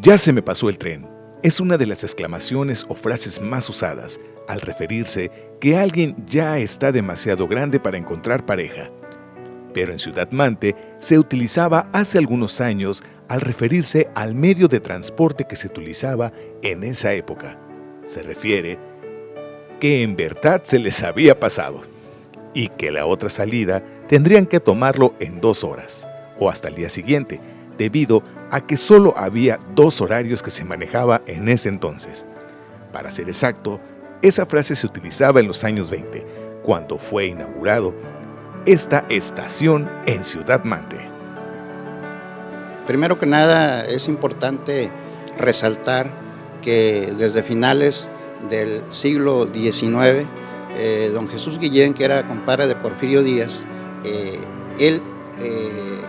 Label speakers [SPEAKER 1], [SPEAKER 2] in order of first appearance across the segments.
[SPEAKER 1] Ya se me pasó el tren. Es una de las exclamaciones o frases más usadas al referirse que alguien ya está demasiado grande para encontrar pareja. Pero en Ciudad Mante se utilizaba hace algunos años al referirse al medio de transporte que se utilizaba en esa época. Se refiere que en verdad se les había pasado y que la otra salida tendrían que tomarlo en 2 horas o hasta el día siguiente, debido a que solo había 2 horarios que se manejaba en ese entonces. Para ser exacto, esa frase se utilizaba en los años 20, cuando fue inaugurado esta estación en Ciudad Mante.
[SPEAKER 2] Primero que nada, es importante resaltar que desde finales del siglo XIX, don Jesús Guillén, que era compadre de Porfirio Díaz, él,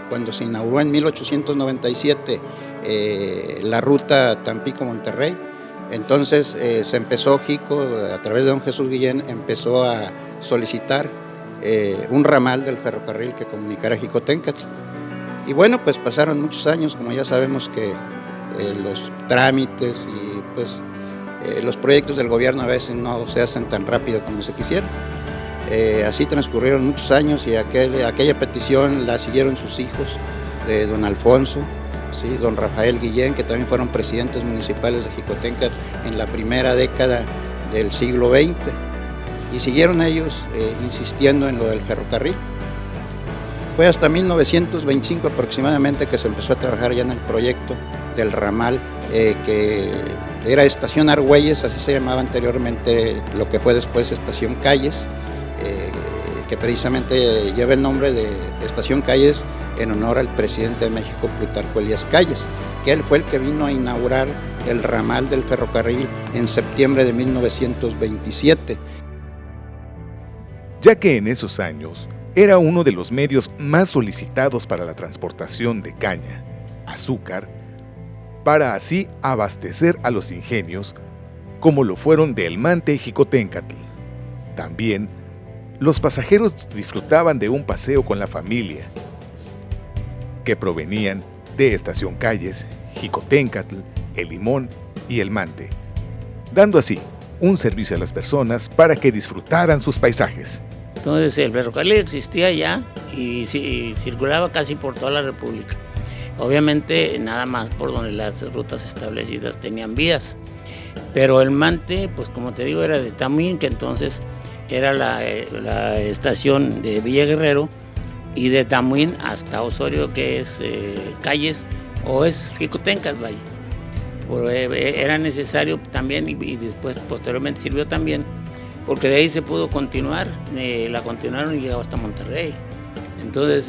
[SPEAKER 2] cuando se inauguró en 1897 la ruta Tampico-Monterrey, entonces se empezó, Jico, a través de don Jesús Guillén, empezó a solicitar un ramal del ferrocarril que comunicara Jicoténcatl. Y bueno, pues pasaron muchos años, como ya sabemos que los trámites y pues los proyectos del gobierno a veces no se hacen tan rápido como se quisiera. Así transcurrieron muchos años y aquella petición la siguieron sus hijos, de don Alfonso, ¿sí? Don Rafael Guillén, que también fueron presidentes municipales de Jicoténcatl en la primera década del siglo XX. Y siguieron ellos insistiendo en lo del ferrocarril. Fue hasta 1925 aproximadamente que se empezó a trabajar ya en el proyecto del ramal, que era Estación Argüelles, así se llamaba anteriormente lo que fue después Estación Calles, que precisamente lleva el nombre de Estación Calles en honor al presidente de México, Plutarco Elías Calles, que él fue el que vino a inaugurar el ramal del ferrocarril en septiembre de 1927.
[SPEAKER 1] Ya que en esos años era uno de los medios más solicitados para la transportación de caña, azúcar, para así abastecer a los ingenios, como lo fueron de El Mante y Jicoténcatl. También, los pasajeros disfrutaban de un paseo con la familia, que provenían de Estación Calles, Jicoténcatl, El Limón y El Mante, dando así un servicio a las personas para que disfrutaran sus paisajes.
[SPEAKER 3] Entonces el ferrocarril existía ya y circulaba casi por toda la República. Obviamente nada más por donde las rutas establecidas tenían vías. Pero El Mante, pues como te digo, era de Tamuín, que entonces era la estación de Villa Guerrero, y de Tamuín hasta Osorio, que es Calles, o es Jicoténcatl, vaya. Era necesario también, y después posteriormente sirvió también, porque de ahí se pudo continuar, la continuaron y llegaba hasta Monterrey. Entonces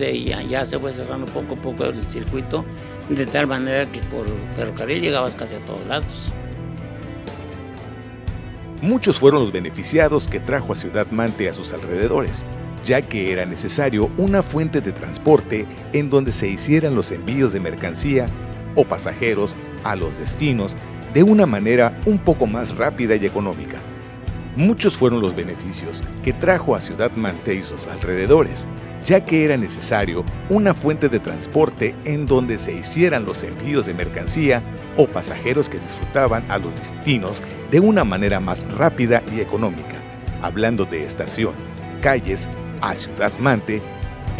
[SPEAKER 3] ya se fue cerrando poco a poco el circuito, de tal manera que por ferrocarril llegabas casi a todos lados.
[SPEAKER 1] Muchos fueron los beneficiados que trajo a Ciudad Mante a sus alrededores, ya que era necesario una fuente de transporte en donde se hicieran los envíos de mercancía o pasajeros a los destinos de una manera un poco más rápida y económica. Muchos fueron los beneficios que trajo a Ciudad Mante y sus alrededores, ya que era necesario una fuente de transporte en donde se hicieran los envíos de mercancía o pasajeros que disfrutaban a los destinos de una manera más rápida y económica, hablando de Estación Calles a Ciudad Mante,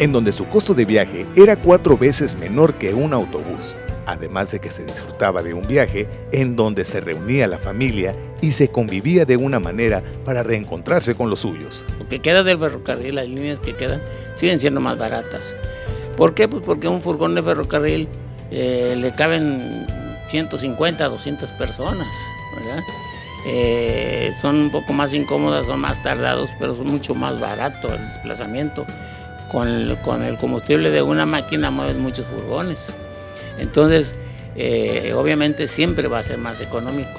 [SPEAKER 1] en donde su costo de viaje era 4 veces menor que un autobús, además de que se disfrutaba de un viaje en donde se reunía la familia y se convivía de una manera para reencontrarse con los suyos.
[SPEAKER 3] Lo que queda del ferrocarril, las líneas que quedan, siguen siendo más baratas. ¿Por qué? Pues porque un furgón de ferrocarril le caben 150, 200 personas, ¿verdad? Son un poco más incómodas, son más tardados, pero son mucho más barato el desplazamiento. Con el combustible de una máquina mueven muchos furgones. Entonces, obviamente siempre va a ser más económico.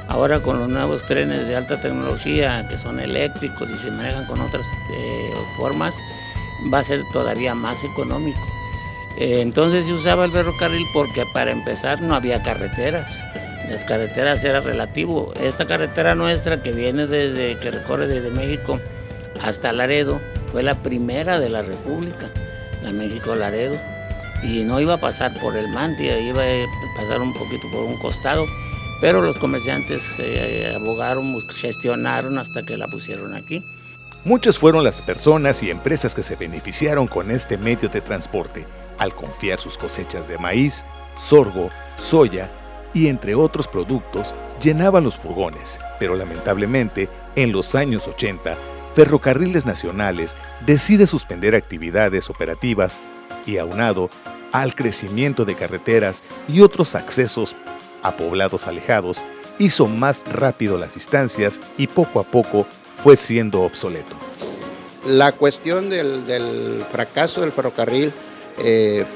[SPEAKER 3] Ahora con los nuevos trenes de alta tecnología que son eléctricos y se manejan con otras formas, va a ser todavía más económico. Entonces se usaba el ferrocarril porque para empezar no había carreteras. Las carreteras era relativo. Esta carretera nuestra que recorre desde México hasta Laredo fue la primera de la República, la México-Laredo. y no iba a pasar por el Mante, iba a pasar un poquito por un costado, pero los comerciantes abogaron, gestionaron hasta que la pusieron aquí.
[SPEAKER 1] Muchas fueron las personas y empresas que se beneficiaron con este medio de transporte al confiar sus cosechas de maíz, sorgo, soya y entre otros productos llenaban los furgones, pero lamentablemente en los años 80 Ferrocarriles Nacionales decide suspender actividades operativas y aunado al crecimiento de carreteras y otros accesos a poblados alejados, hizo más rápido las distancias y poco a poco fue siendo obsoleto.
[SPEAKER 2] La cuestión del fracaso del ferrocarril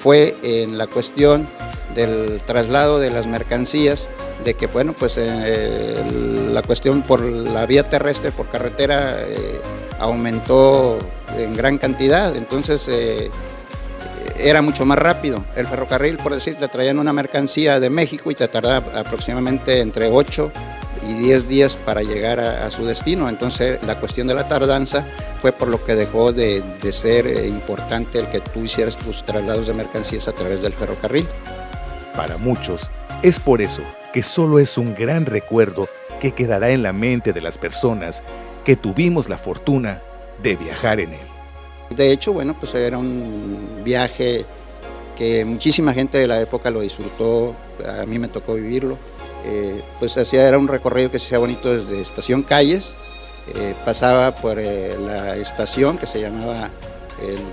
[SPEAKER 2] fue en la cuestión del traslado de las mercancías, de que bueno, pues la cuestión por la vía terrestre, por carretera, aumentó en gran cantidad, entonces era mucho más rápido. El ferrocarril, por decir, te traían una mercancía de México y te tardaba aproximadamente entre 8 y 10 días para llegar a su destino. Entonces la cuestión de la tardanza fue por lo que dejó de ser importante el que tú hicieras tus traslados de mercancías a través del ferrocarril.
[SPEAKER 1] Para muchos, es por eso que solo es un gran recuerdo que quedará en la mente de las personas que tuvimos la fortuna de viajar en él.
[SPEAKER 2] De hecho, bueno, pues era un viaje que muchísima gente de la época lo disfrutó, a mí me tocó vivirlo. Pues era un recorrido que se hacía bonito desde Estación Calles, pasaba por la estación que se llamaba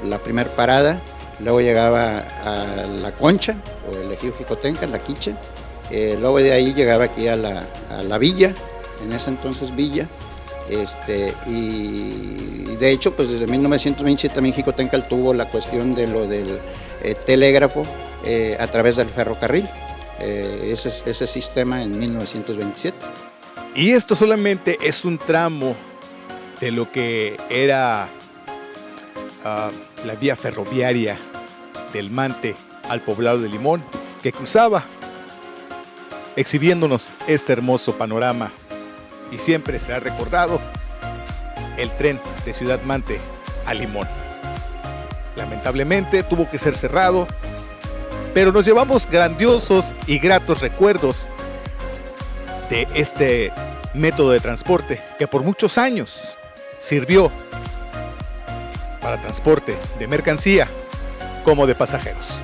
[SPEAKER 2] la primer parada, luego llegaba a La Concha, o el Ejido Jicotenca, La Quiche, luego de ahí llegaba aquí a la Villa, en ese entonces Villa, y de hecho pues desde 1927 también Jicotencal tuvo la cuestión de lo del telégrafo a través del ferrocarril, ese sistema en 1927.
[SPEAKER 1] Y esto solamente es un tramo de lo que era la vía ferroviaria del Mante al poblado de Limón, que cruzaba exhibiéndonos este hermoso panorama. Y siempre será recordado el tren de Ciudad Mante a Limón. Lamentablemente tuvo que ser cerrado, pero nos llevamos grandiosos y gratos recuerdos de este método de transporte que por muchos años sirvió para transporte de mercancía como de pasajeros.